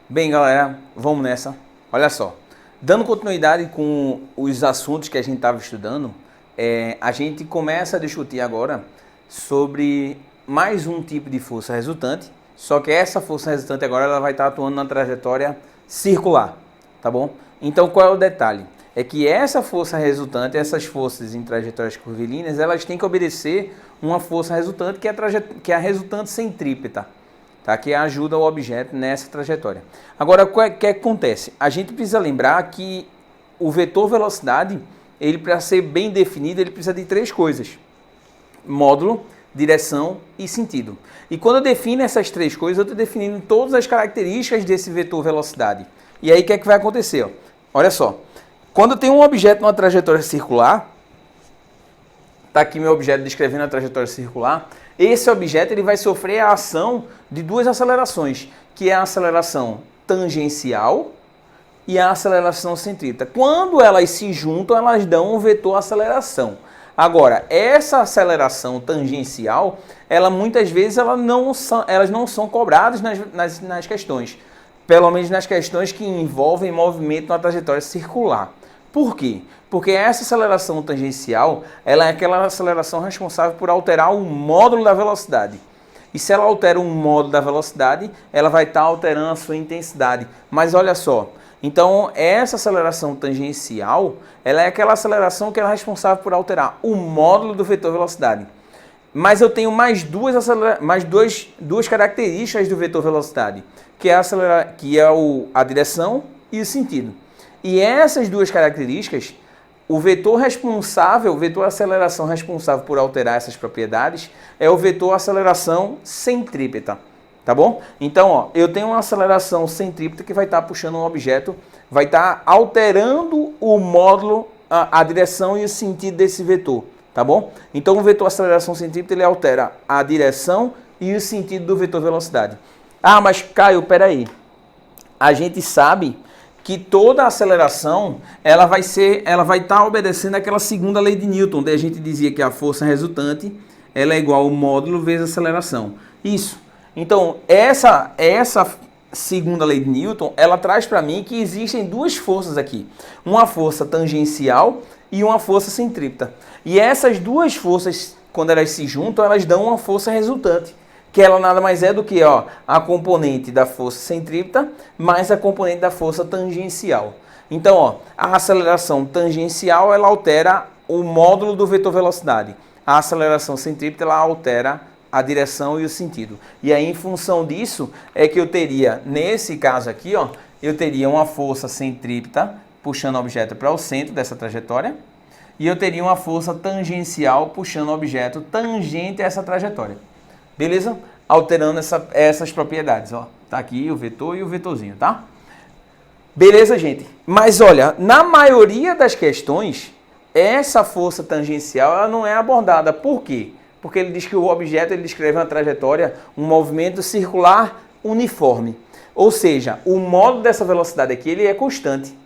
Bem, galera, vamos nessa. Olha só, dando continuidade com os assuntos que a gente estava estudando, a gente começa a discutir agora sobre mais um tipo de força resultante, só que essa força resultante agora ela vai estar atuando na trajetória circular, tá bom? Então qual é o detalhe? É que essa força resultante, essas forças em trajetórias curvilíneas, elas têm que obedecer uma força resultante que é a resultante centrípeta. Tá? Que ajuda o objeto nessa trajetória. Agora, o que acontece? A gente precisa lembrar que o vetor velocidade, ele para ser bem definido, ele precisa de três coisas: módulo, direção e sentido. E quando eu defino essas três coisas, eu estou definindo todas as características desse vetor velocidade. E aí, o que é que vai acontecer? Ó? Olha só, quando eu tenho um objeto numa trajetória circular, está aqui meu objeto descrevendo a trajetória circular, esse objeto ele vai sofrer a ação de duas acelerações, que é a aceleração tangencial e a aceleração centrípeta. Quando elas se juntam, elas dão um vetor aceleração. Agora, essa aceleração tangencial, ela muitas vezes elas não são cobradas nas questões, pelo menos nas questões que envolvem movimento na trajetória circular. Por quê? Porque essa aceleração tangencial, ela é aquela aceleração responsável por alterar o módulo da velocidade. E se ela altera um módulo da velocidade, ela vai estar alterando a sua intensidade. Mas olha só, então essa aceleração tangencial, ela é aquela aceleração que ela é responsável por alterar o módulo do vetor velocidade. Mas eu tenho mais duas características do vetor velocidade, que é a direção e o sentido. E essas duas características, o vetor aceleração responsável por alterar essas propriedades é o vetor aceleração centrípeta, tá bom? Então, ó, eu tenho uma aceleração centrípeta que vai estar puxando um objeto, vai estar alterando o módulo, a direção e o sentido desse vetor, tá bom? Então, o vetor aceleração centrípeta ele altera a direção e o sentido do vetor velocidade. Ah, mas Caio, peraí, a gente sabe que toda aceleração ela vai estar obedecendo aquela segunda lei de Newton, onde a gente dizia que a força resultante ela é igual ao módulo vezes a aceleração. Isso. Então, essa segunda lei de Newton, ela traz para mim que existem duas forças aqui. Uma força tangencial e uma força centrípeta. E essas duas forças, quando elas se juntam, elas dão uma força resultante, que ela nada mais é do que a componente da força centrípeta mais a componente da força tangencial. Então, a aceleração tangencial ela altera o módulo do vetor velocidade. A aceleração centrípeta ela altera a direção e o sentido. E aí, em função disso, é que eu teria, nesse caso aqui, eu teria uma força centrípeta puxando o objeto para o centro dessa trajetória e eu teria uma força tangencial puxando o objeto tangente a essa trajetória. Beleza? Alterando essas propriedades, ó. Tá aqui o vetor e o vetorzinho, tá? Beleza, gente? Mas olha, na maioria das questões, essa força tangencial ela não é abordada. Por quê? Porque ele diz que o objeto ele descreve uma trajetória, um movimento circular uniforme. Ou seja, o modo dessa velocidade aqui ele é constante.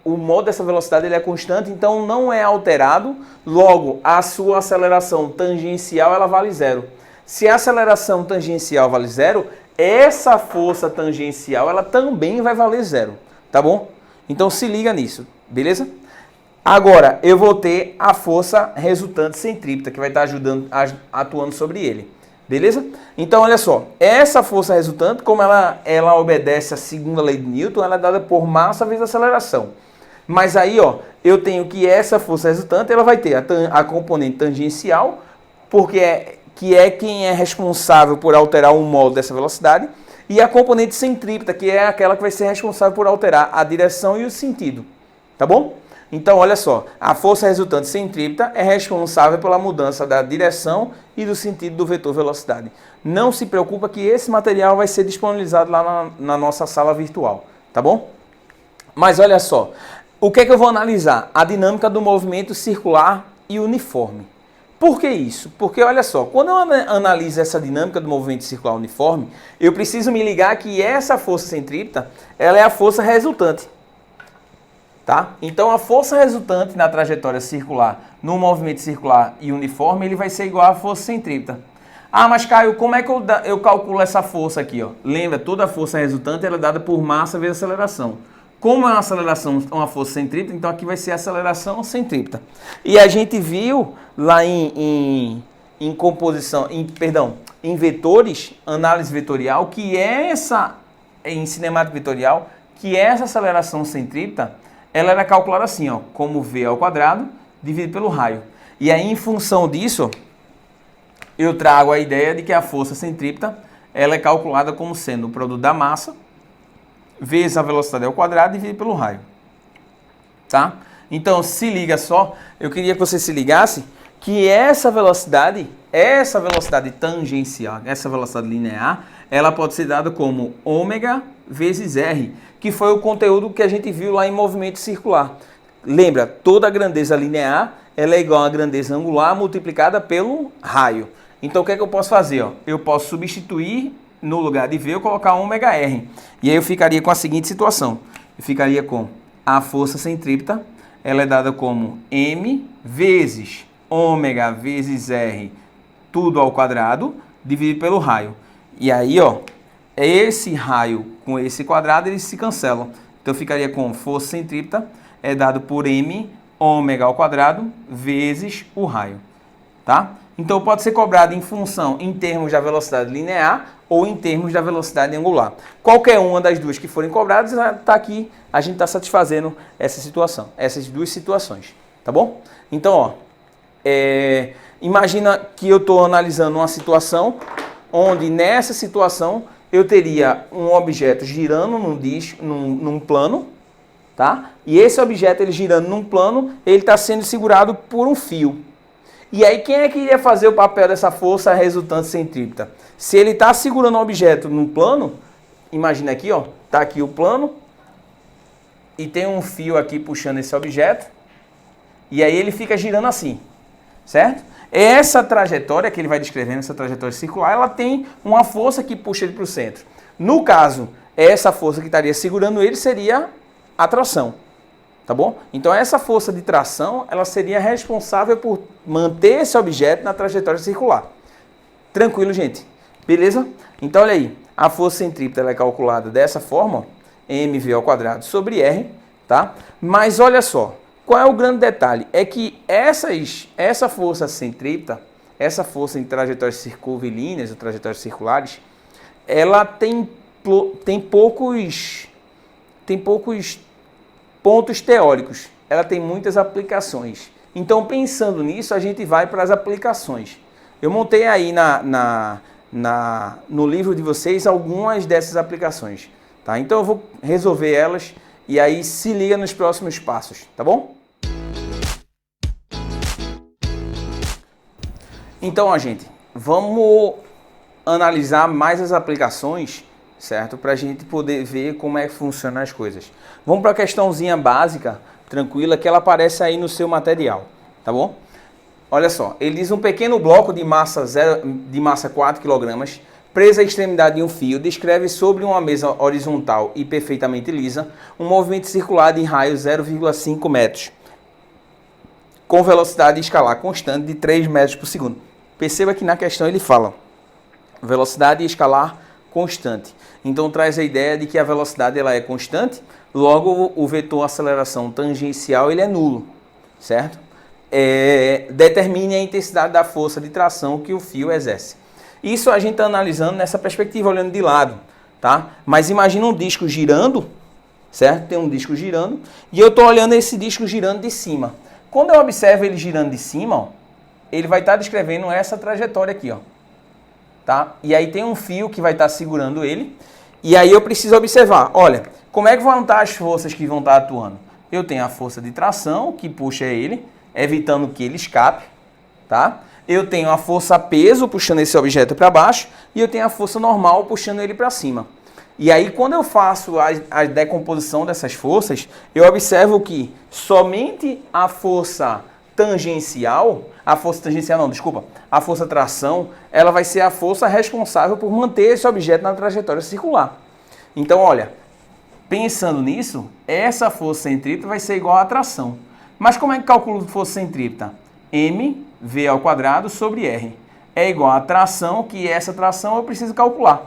O modo dessa velocidade ele é constante, então não é alterado, logo a sua aceleração tangencial ela vale zero. Se a aceleração tangencial vale zero, essa força tangencial ela também vai valer zero, tá bom? Então se liga nisso, beleza? Agora eu vou ter a força resultante centrípeta que vai estar atuando sobre ele. Beleza? Então, olha só, essa força resultante, como ela obedece à segunda lei de Newton, ela é dada por massa vezes aceleração. Mas aí, eu tenho que essa força resultante, ela vai ter a componente tangencial, que é quem é responsável por alterar o módulo dessa velocidade, e a componente centrípeta, que é aquela que vai ser responsável por alterar a direção e o sentido. Tá bom? Então, olha só, a força resultante centrípeta é responsável pela mudança da direção e do sentido do vetor velocidade. Não se preocupa que esse material vai ser disponibilizado lá na nossa sala virtual, tá bom? Mas olha só, o que é que eu vou analisar? A dinâmica do movimento circular e uniforme. Por que isso? Porque olha só, quando eu analiso essa dinâmica do movimento circular uniforme, eu preciso me ligar que essa força centrípeta, ela é a força resultante. Tá? Então a força resultante na trajetória circular, no movimento circular e uniforme, ele vai ser igual à força centrípeta. Ah, mas Caio, como é que eu calculo essa força aqui? Ó? Lembra, toda força resultante ela é dada por massa vezes aceleração. Como é uma aceleração, uma força centrípeta, então aqui vai ser aceleração centrípeta. E a gente viu lá em composição, em vetores, análise vetorial, que em cinemática vetorial, que essa aceleração centrípeta, ela era calculada assim, ó, como V ao quadrado dividido pelo raio. E aí, em função disso, eu trago a ideia de que a força centrípeta, ela é calculada como sendo o produto da massa vezes a velocidade ao quadrado dividido pelo raio. Tá? Então, se liga só, eu queria que você se ligasse que essa velocidade tangencial, essa velocidade linear, ela pode ser dada como ômega vezes R, que foi o conteúdo que a gente viu lá em movimento circular. Lembra, toda a grandeza linear, ela é igual à grandeza angular multiplicada pelo raio. Então, o que é que eu posso fazer? Ó? Eu posso substituir, no lugar de V, eu colocar ômega R. E aí eu ficaria com a seguinte situação. Eu ficaria com a força centrípeta, ela é dada como M vezes ômega vezes R, tudo ao quadrado, dividido pelo raio. E aí, ó, esse raio com esse quadrado, eles se cancelam. Então, eu ficaria com força centrípeta, é dado por M ômega ao quadrado vezes o raio. Tá? Então, pode ser cobrado em função, em termos da velocidade linear ou em termos da velocidade angular. Qualquer uma das duas que forem cobradas, tá aqui, a gente está satisfazendo essa situação, essas duas situações. Tá bom? Então, ó, imagina que eu estou analisando uma situação onde nessa situação eu teria um objeto girando num plano, tá? E esse objeto ele girando num plano, ele está sendo segurado por um fio. E aí quem é que iria fazer o papel dessa força resultante centrípeta? Se ele está segurando um objeto num plano, imagina aqui, ó, tá aqui o plano e tem um fio aqui puxando esse objeto e aí ele fica girando assim, certo? Essa trajetória que ele vai descrevendo, essa trajetória circular, ela tem uma força que puxa ele para o centro. No caso, essa força que estaria segurando ele seria a tração. Tá bom? Então essa força de tração, ela seria responsável por manter esse objeto na trajetória circular. Tranquilo, gente? Beleza? Então olha aí, a força centrípeta ela é calculada dessa forma, ó, mv ao quadrado sobre r, tá? Mas olha só, qual é o grande detalhe? É que essa força centrípeta, essa força em trajetórias curvilíneas ou trajetórias circulares, ela tem poucos pontos teóricos, ela tem muitas aplicações. Então, pensando nisso, a gente vai para as aplicações. Eu montei aí no livro de vocês algumas dessas aplicações. Tá? Então, eu vou resolver elas e aí se liga nos próximos passos, tá bom? Então, ó, gente, vamos analisar mais as aplicações, certo? Para a gente poder ver como é que funcionam as coisas. Vamos para a questãozinha básica, tranquila, que ela aparece aí no seu material, tá bom? Olha só, ele diz um pequeno bloco de massa 4 kg, preso à extremidade de um fio, descreve sobre uma mesa horizontal e perfeitamente lisa, um movimento circular de raio 0,5 metros, com velocidade escalar constante de 3 metros por segundo. Perceba que na questão ele fala velocidade escalar constante. Então traz a ideia de que a velocidade ela é constante, logo o vetor aceleração tangencial ele é nulo, certo? Determine a intensidade da força de tração que o fio exerce. Isso a gente está analisando nessa perspectiva, olhando de lado, tá? Mas imagina um disco girando, certo? Tem um disco girando e eu estou olhando esse disco girando de cima. Quando eu observo ele girando de cima, ó, ele vai estar descrevendo essa trajetória aqui, ó. Tá? E aí tem um fio que vai estar segurando ele. E aí eu preciso observar, olha, como é que vão estar as forças que vão estar atuando? Eu tenho a força de tração, que puxa ele, evitando que ele escape, tá? Eu tenho a força peso, puxando esse objeto para baixo, e eu tenho a força normal, puxando ele para cima. E aí, quando eu faço a decomposição dessas forças, eu observo que somente a força tangencial, a força tração, ela vai ser a força responsável por manter esse objeto na trajetória circular. Então, olha, pensando nisso, essa força centrípeta vai ser igual à tração. Mas como é que calculo força centrípeta? mv ao quadrado sobre r. é igual a tração, que essa tração eu preciso calcular,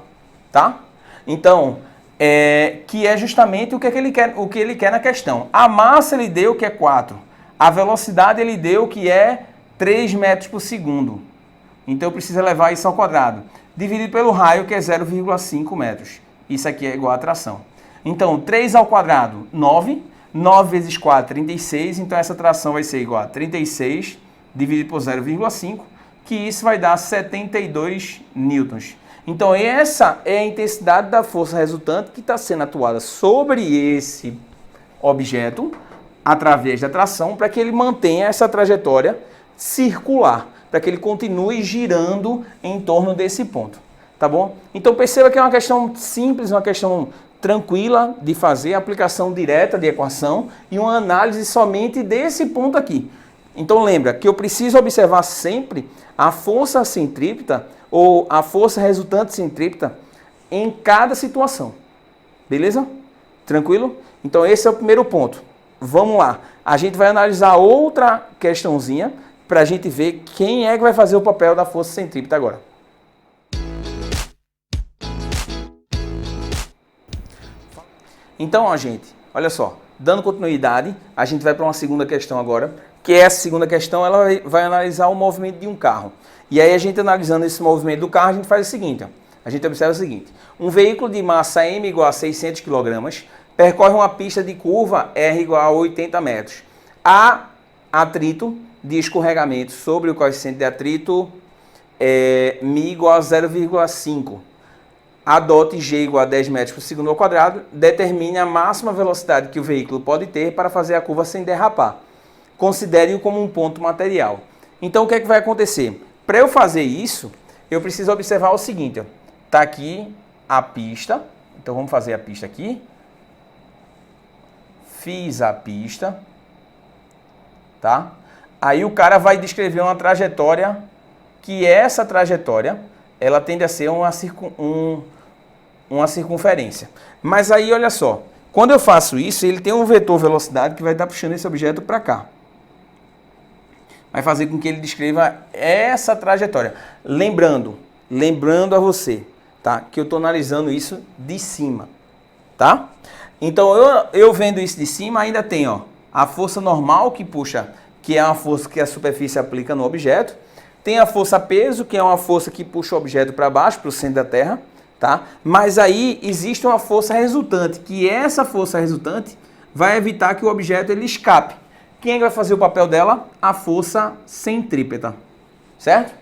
tá? Então, que é justamente o que ele quer na questão. A massa ele deu que é 4, a velocidade ele deu que é 3 metros por segundo. Então eu preciso levar isso ao quadrado. Dividido pelo raio, que é 0,5 metros. Isso aqui é igual a tração. Então, 3 ao quadrado, 9. 9 vezes 4, 36. Então, essa tração vai ser igual a 36 dividido por 0,5, que isso vai dar 72 newtons. Então, essa é a intensidade da força resultante que está sendo atuada sobre esse objeto através da tração para que ele mantenha essa trajetória circular, para que ele continue girando em torno desse ponto, tá bom? Então perceba que é uma questão simples, uma questão tranquila de fazer, aplicação direta de equação e uma análise somente desse ponto aqui. Então lembra que eu preciso observar sempre a força centrípeta ou a força resultante centrípeta em cada situação, beleza? Tranquilo? Então esse é o primeiro ponto. Vamos lá, a gente vai analisar outra questãozinha para a gente ver quem é que vai fazer o papel da força centrípeta agora. Então, ó, gente, olha só, dando continuidade, a gente vai para uma segunda questão agora, que essa segunda questão ela vai analisar o movimento de um carro. E aí a gente analisando esse movimento do carro, a gente faz o seguinte, ó, a gente observa o seguinte, um veículo de massa M igual a 600 kg percorre uma pista de curva R igual a 80 metros. Há atrito de escorregamento sobre o coeficiente de atrito μ igual a 0,5. Adote G igual a 10 metros por segundo ao quadrado, determine a máxima velocidade que o veículo pode ter para fazer a curva sem derrapar. Considere-o como um ponto material. Então o que é que vai acontecer? Para eu fazer isso, eu preciso observar o seguinte, está aqui a pista, então vamos fazer a pista aqui. Fiz a pista, tá? Aí o cara vai descrever uma trajetória, que essa trajetória, ela tende a ser uma circunferência. Mas aí, olha só, quando eu faço isso, ele tem um vetor velocidade que vai estar puxando esse objeto para cá. Vai fazer com que ele descreva essa trajetória. Lembrando a você, tá? Que eu estou analisando isso de cima, tá? Então, eu vendo isso de cima, ainda tem, ó, a força normal que puxa, que é uma força que a superfície aplica no objeto. Tem a força peso, que é uma força que puxa o objeto para baixo, para o centro da Terra, tá? Mas aí existe uma força resultante, que essa força resultante vai evitar que o objeto ele escape. Quem é que vai fazer o papel dela? A força centrípeta, certo?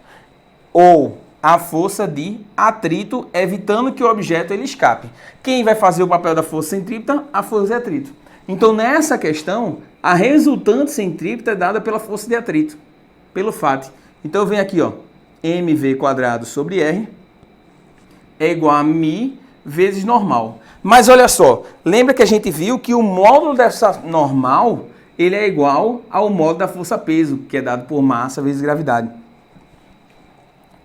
Ou a força de atrito, evitando que o objeto ele escape. Quem vai fazer o papel da força centrípeta? A força de atrito. Então, nessa questão, a resultante centrípeta é dada pela força de atrito, pelo FAT. Então, eu venho aqui, ó, mv quadrado sobre r é igual a μ vezes normal. Mas olha só, lembra que a gente viu que o módulo dessa normal, ele é igual ao módulo da força peso, que é dado por massa vezes gravidade.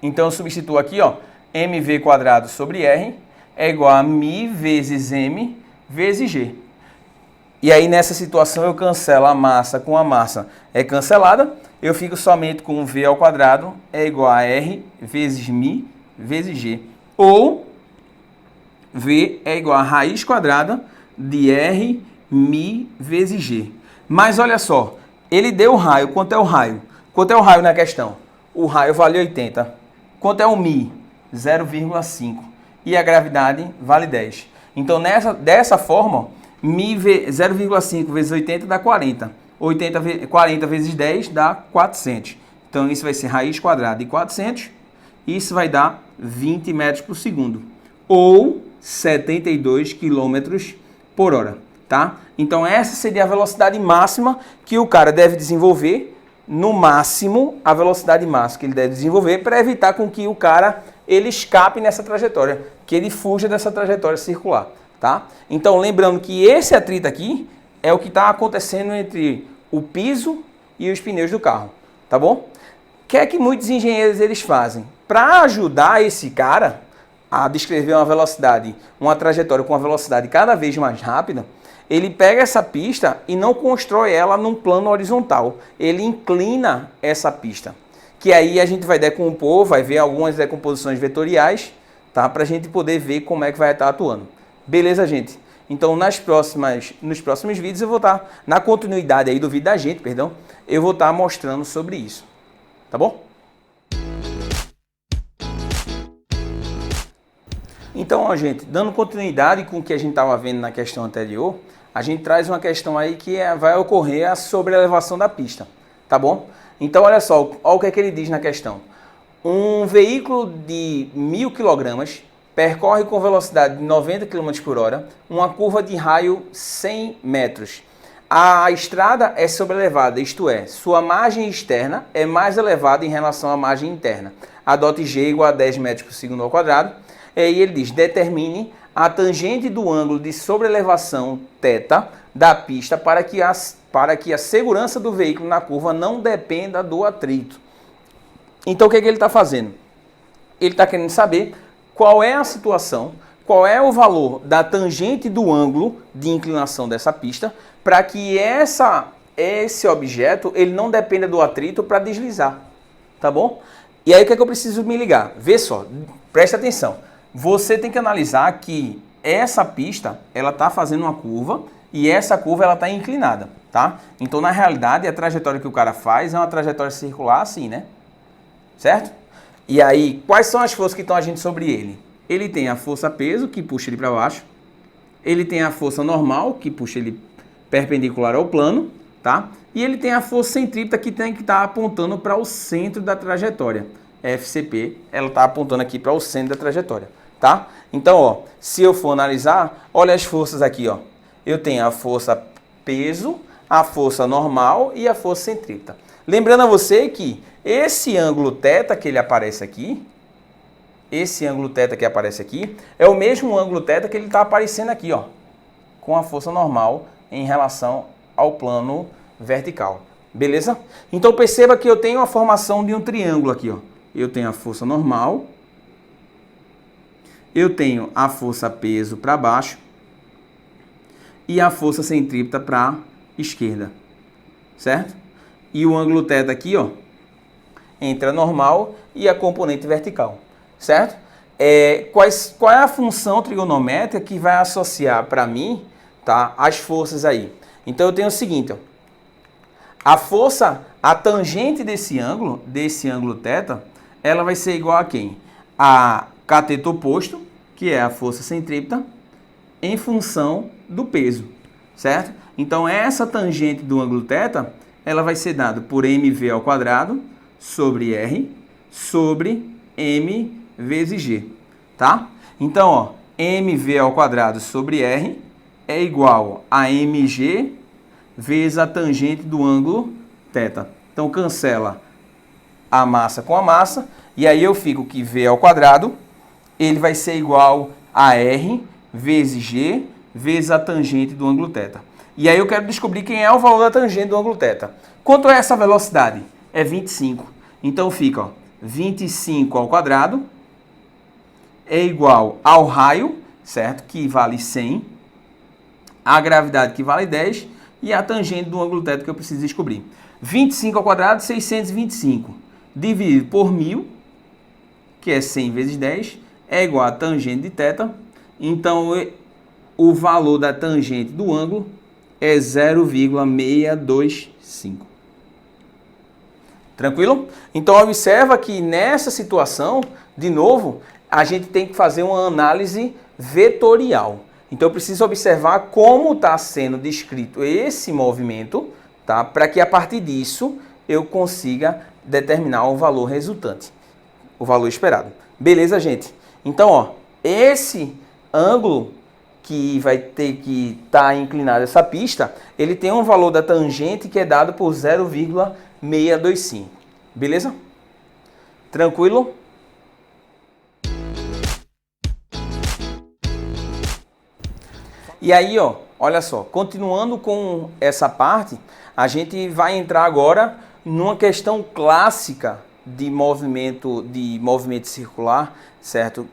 Então, eu substituo aqui, ó, mv quadrado sobre r é igual a μ vezes m vezes g. E aí, nessa situação, eu cancelo a massa com a massa é cancelada, eu fico somente com v ao quadrado é igual a r vezes μ vezes g. Ou v é igual a raiz quadrada de r μ vezes g. Mas olha só, ele deu o raio. Quanto é o raio? Quanto é o raio na questão? O raio vale 80. Quanto é o μ? 0,5. E a gravidade vale 10. Então, dessa forma, μ 0,5 vezes 80 dá 40. 40 vezes 10 dá 400. Então, isso vai ser raiz quadrada de 400. Isso vai dar 20 metros por segundo. Ou 72 quilômetros por hora. Tá? Então, essa seria a velocidade máxima que o cara deve desenvolver. No máximo, a velocidade máxima que ele deve desenvolver para evitar com que o cara ele escape nessa trajetória, que ele fuja dessa trajetória circular. Tá? Então, lembrando que esse atrito aqui é o que está acontecendo entre o piso e os pneus do carro, tá bom? O que é que muitos engenheiros eles fazem? Para ajudar esse cara a descrever uma trajetória com uma velocidade cada vez mais rápida, ele pega essa pista e não constrói ela num plano horizontal, ele inclina essa pista. que aí a gente vai decompor, vai ver algumas decomposições vetoriais, tá? Para a gente poder ver como é que vai estar atuando. Beleza, gente? Então, nos próximos vídeos eu vou estar, na continuidade aí do vídeo da gente, perdão, eu vou estar mostrando sobre isso. Tá bom? Então, ó, gente, dando continuidade com o que a gente estava vendo na questão anterior, a gente traz uma questão aí que vai ocorrer a sobreelevação da pista, tá bom? Então, olha só, olha o que é que ele diz na questão. Um veículo de 1.000 kg percorre com velocidade de 90 km por hora uma curva de raio 100 metros. A estrada é sobrelevada, isto é, sua margem externa é mais elevada em relação à margem interna. Adote G igual a 10 metros por segundo ao quadrado. E aí ele diz, determine a tangente do ângulo de sobrelevação θ da pista para que a segurança do veículo na curva não dependa do atrito. Então o que é que ele está fazendo? Ele está querendo saber qual é a situação, qual é o valor da tangente do ângulo de inclinação dessa pista para que esse objeto ele não dependa do atrito para deslizar. Tá bom? E aí o que é que eu preciso me ligar? Vê só, presta atenção. Você tem que analisar que essa pista, ela está fazendo uma curva e essa curva ela está inclinada, tá? Então, na realidade, a trajetória que o cara faz é uma trajetória circular assim, né? Certo? E aí, quais são as forças que estão agindo sobre ele? Ele tem a força peso, que puxa ele para baixo. Ele tem a força normal, que puxa ele perpendicular ao plano, tá? E ele tem a força centrípeta, que tem que estar apontando para o centro da trajetória. FCP, ela está apontando aqui para o centro da trajetória, tá? Então, ó, se eu for analisar, olha as forças aqui, ó. Eu tenho a força peso, a força normal e a força centrípeta. Lembrando a você que esse ângulo θ que ele aparece aqui, esse ângulo θ que aparece aqui, é o mesmo ângulo θ que ele está aparecendo aqui, ó, com a força normal em relação ao plano vertical. Beleza? Então perceba que eu tenho a formação de um triângulo aqui, ó. Eu tenho a força normal, eu tenho a força peso para baixo e a força centrípeta para esquerda, certo? E o ângulo θ aqui, ó, entre a normal e a componente vertical, certo? Qual é a função trigonométrica que vai associar para mim, tá, as forças aí? Então eu tenho o seguinte, ó, a tangente desse ângulo θ, ela vai ser igual a quem? A cateto oposto, que é a força centrípeta, em função do peso, certo? Então, essa tangente do ângulo θ, ela vai ser dada por mv ao quadrado sobre r sobre m vezes g, tá? Então, ó, mv ao quadrado sobre r é igual a mg vezes a tangente do ângulo θ. Então, cancela a massa com a massa, e aí eu fico que v ao quadrado, ele vai ser igual a r vezes g vezes a tangente do ângulo θ. E aí eu quero descobrir quem é o valor da tangente do ângulo θ. Quanto é essa velocidade? É 25. Então fica, ó, 25 ao quadrado é igual ao raio, certo? Que vale 100, a gravidade que vale 10 e a tangente do ângulo θ que eu preciso descobrir. 25 ao quadrado, 625, dividido por 1.000, que é 100 vezes 10, é igual a tangente de θ. Então, o valor da tangente do ângulo é 0,625. Tranquilo? Então, observa que nessa situação, de novo, a gente tem que fazer uma análise vetorial. Então, eu preciso observar como está sendo descrito esse movimento, tá? Para que a partir disso eu consiga determinar o valor resultante, o valor esperado. Beleza, gente? Então, ó, esse ângulo que vai ter que estar inclinado essa pista, ele tem um valor da tangente que é dado por 0,625. Beleza? Tranquilo? E aí, ó, olha só, continuando com essa parte, a gente vai entrar agora numa questão clássica de movimento circular, certo?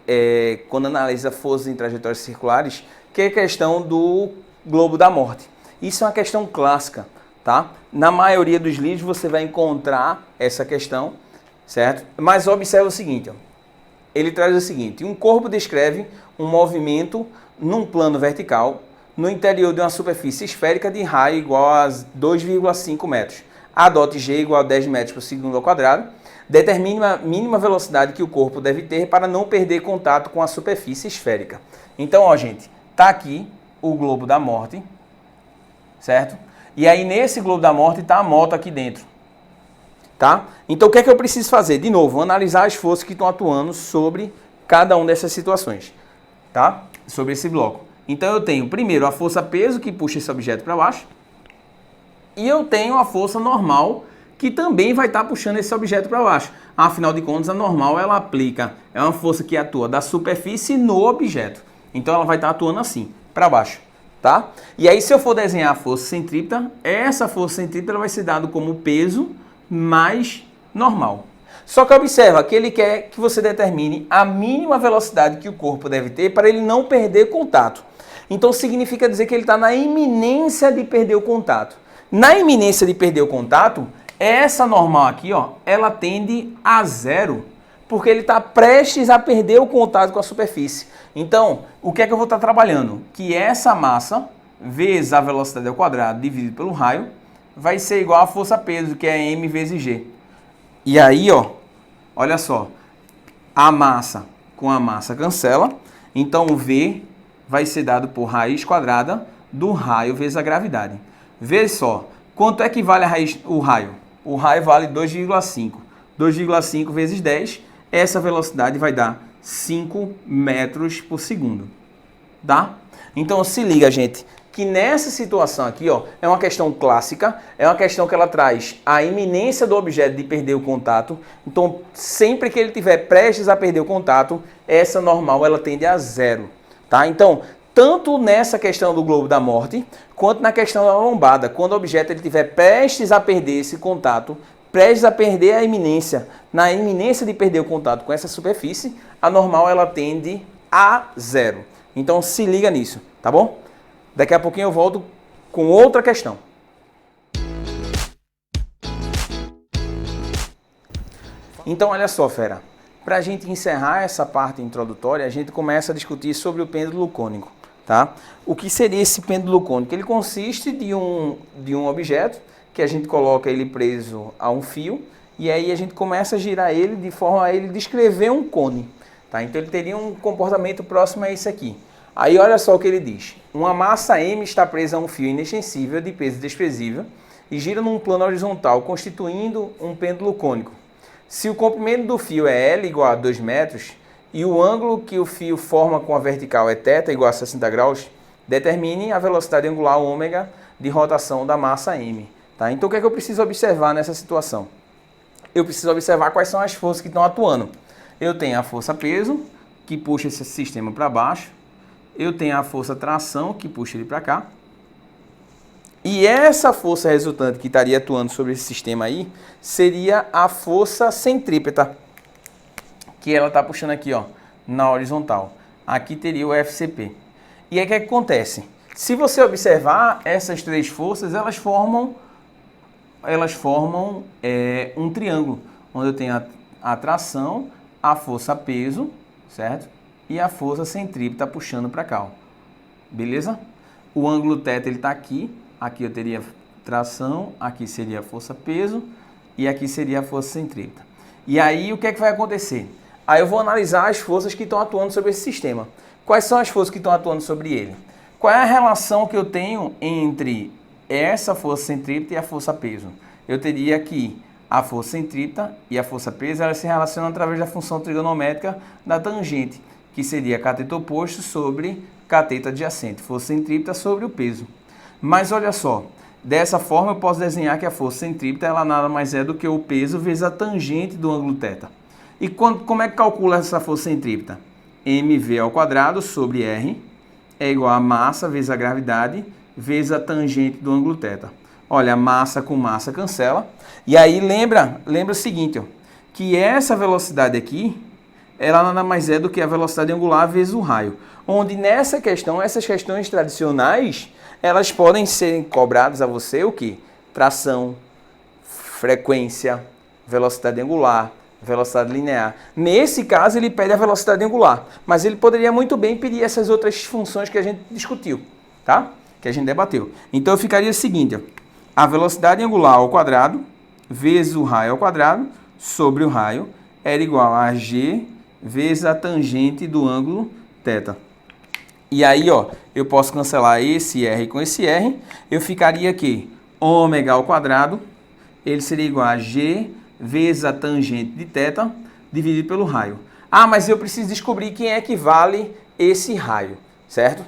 Quando analisa forças em trajetórias circulares, que é a questão do globo da morte. Isso é uma questão clássica, tá? Na maioria dos livros você vai encontrar essa questão certo? Mas observa o seguinte, ó. Ele traz o seguinte: um corpo descreve um movimento num plano vertical no interior de uma superfície esférica de raio igual a 2,5 metros. A dot G igual a 10 metros por segundo ao quadrado. Determine a mínima velocidade que o corpo deve ter para não perder contato com a superfície esférica. Então, ó, gente, tá aqui o globo da morte, certo? E aí, nesse globo da morte, tá a moto aqui dentro, tá? Então, o que é que eu preciso fazer? De novo, analisar as forças que estão atuando sobre cada uma dessas situações, tá? Sobre esse bloco. Então, eu tenho, primeiro, a força peso, que puxa esse objeto para baixo. E eu tenho a força normal, que também vai estar puxando esse objeto para baixo. Afinal de contas, a normal, ela aplica, é uma força que atua da superfície no objeto. Então, ela vai estar atuando assim, para baixo, tá? E aí, se eu for desenhar a força centrípeta, essa força centrípeta ela vai ser dada como peso mais normal. Só que observa que ele quer que você determine a mínima velocidade que o corpo deve ter para ele não perder contato. Então, significa dizer que ele está na iminência de perder o contato. Na iminência de perder o contato, essa normal aqui, ó, ela tende a zero, porque ele está prestes a perder o contato com a superfície. Então, o que é que eu vou estar trabalhando? Que essa massa, vezes a velocidade ao quadrado, dividido pelo raio, vai ser igual a força-peso, que é m vezes g. E aí, ó, olha só, a massa com a massa cancela, então o V vai ser dado por raiz quadrada do raio vezes a gravidade. Vê só, quanto é que vale o raio? O raio vale 2,5. 2,5 vezes 10, essa velocidade vai dar 5 metros por segundo. Tá? Então se liga, gente, que nessa situação aqui, ó, é uma questão clássica, é uma questão que ela traz a iminência do objeto de perder o contato. Então, sempre que ele estiver prestes a perder o contato, essa normal ela tende a zero. Tá? Então, tanto nessa questão do globo da morte, quanto na questão da lombada, quando o objeto estiver prestes a perder esse contato, prestes a perder a iminência, na iminência de perder o contato com essa superfície, a normal ela tende a zero. Então se liga nisso, tá bom? Daqui a pouquinho eu volto com outra questão. Então olha só, fera. Para a gente encerrar essa parte introdutória, a gente começa a discutir sobre o pêndulo cônico. Tá? O que seria esse pêndulo cônico? Ele consiste de um objeto que a gente coloca ele preso a um fio e aí a gente começa a girar ele de forma a ele descrever um cone. Tá? Então ele teria um comportamento próximo a esse aqui. Aí olha só o que ele diz. Uma massa M está presa a um fio inextensível de peso desprezível e gira num plano horizontal, constituindo um pêndulo cônico. Se o comprimento do fio é L igual a 2 metros, e o ângulo que o fio forma com a vertical é θ igual a 60 graus, determine a velocidade angular ômega de rotação da massa M. Tá? Então o que é que eu preciso observar nessa situação? Eu preciso observar quais são as forças que estão atuando. Eu tenho a força peso, que puxa esse sistema para baixo. Eu tenho a força tração, que puxa ele para cá. E essa força resultante que estaria atuando sobre esse sistema aí, seria a força centrípeta, que ela está puxando aqui, ó, na horizontal. Aqui teria o FCP. E aí o que acontece? Se você observar essas três forças, elas formam um triângulo, onde eu tenho a tração, a força peso, certo? E a força centrípeta puxando para cá, ó. Beleza? O ângulo θ ele está aqui. Aqui eu teria tração, aqui seria a força peso e aqui seria a força centrípeta. E aí o que é que vai acontecer? Aí eu vou analisar as forças que estão atuando sobre esse sistema. Quais são as forças que estão atuando sobre ele? Qual é a relação que eu tenho entre essa força centrípeta e a força peso? Eu teria aqui a força centrípeta e a força peso, elas se relacionam através da função trigonométrica da tangente, que seria cateto oposto sobre cateto adjacente, força centrípeta sobre o peso. Mas olha só, dessa forma eu posso desenhar que a força centrípeta ela nada mais é do que o peso vezes a tangente do ângulo θ. E como é que calcula essa força centrípeta? mv ao quadrado sobre r é igual a massa vezes a gravidade vezes a tangente do ângulo θ. Olha, massa com massa cancela. E aí lembra o seguinte, ó, que essa velocidade aqui, ela nada mais é do que a velocidade angular vezes o raio. Onde nessa questão, essas questões tradicionais, elas podem ser cobradas a você o quê? Tração, frequência, velocidade angular, Velocidade linear. Nesse caso, ele pede a velocidade angular, mas ele poderia muito bem pedir essas outras funções que a gente discutiu, tá? Que a gente debateu. Então, eu ficaria o seguinte, ó, a velocidade angular ao quadrado vezes o raio ao quadrado sobre o raio era igual a g vezes a tangente do ângulo θ. E aí, ó, eu posso cancelar esse r com esse r, eu ficaria aqui, ômega ao quadrado, ele seria igual a g vezes a tangente de θ dividido pelo raio. Ah, mas eu preciso descobrir quem é que vale esse raio, certo?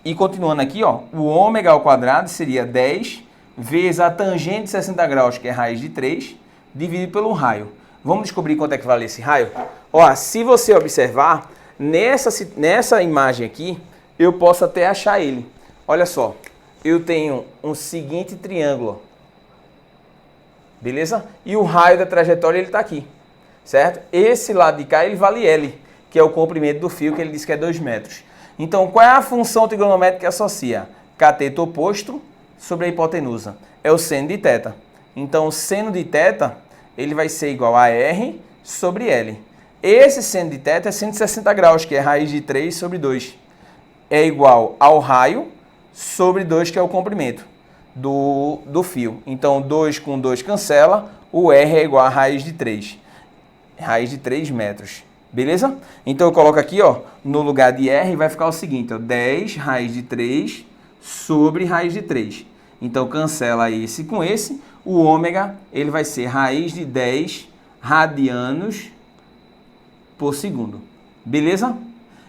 E continuando aqui, ó, o ômega ao quadrado seria 10 vezes a tangente de 60 graus, que é raiz de 3, dividido pelo raio. Vamos descobrir quanto é que vale esse raio? Ó, se você observar, nessa imagem aqui, eu posso até achar ele. Olha só, eu tenho um seguinte triângulo, beleza? E o raio da trajetória ele está aqui, certo? Esse lado de cá ele vale L, que é o comprimento do fio, que ele diz que é 2 metros. Então, qual é a função trigonométrica que associa cateto oposto sobre a hipotenusa? É o seno de θ. Então, o seno de θ ele vai ser igual a R sobre L. Esse seno de θ é 160 graus, que é raiz de 3 sobre 2. É igual ao raio sobre 2, que é o comprimento do fio. Então, 2 com 2 cancela, o R é igual a raiz de 3. Raiz de 3 metros. Beleza? Então, eu coloco aqui, ó, no lugar de R vai ficar o seguinte, ó, 10 raiz de 3 sobre raiz de 3. Então, cancela esse com esse. O ômega, ele vai ser raiz de 10 radianos por segundo. Beleza?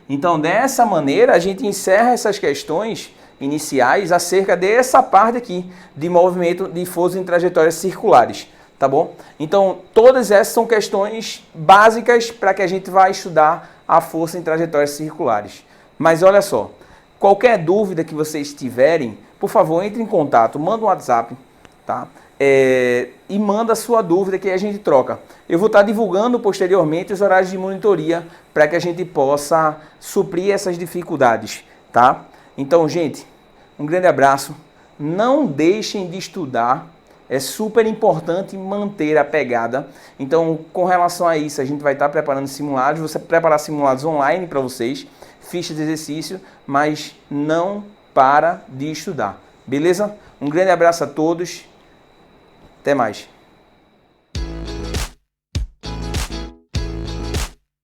Então, dessa maneira, a gente encerra essas questões iniciais acerca dessa parte aqui de movimento de forças em trajetórias circulares, tá bom? Então, todas essas são questões básicas para que a gente vá estudar a força em trajetórias circulares. Mas olha só, qualquer dúvida que vocês tiverem, por favor, entre em contato, manda um WhatsApp, tá? E manda a sua dúvida que a gente troca. Eu vou estar divulgando posteriormente os horários de monitoria para que a gente possa suprir essas dificuldades, tá? Então, gente, um grande abraço. Não deixem de estudar. É super importante manter a pegada. Então, com relação a isso, a gente vai estar preparando simulados. Vou preparar simulados online para vocês, fichas de exercício, mas não para de estudar. Beleza? Um grande abraço a todos. Até mais.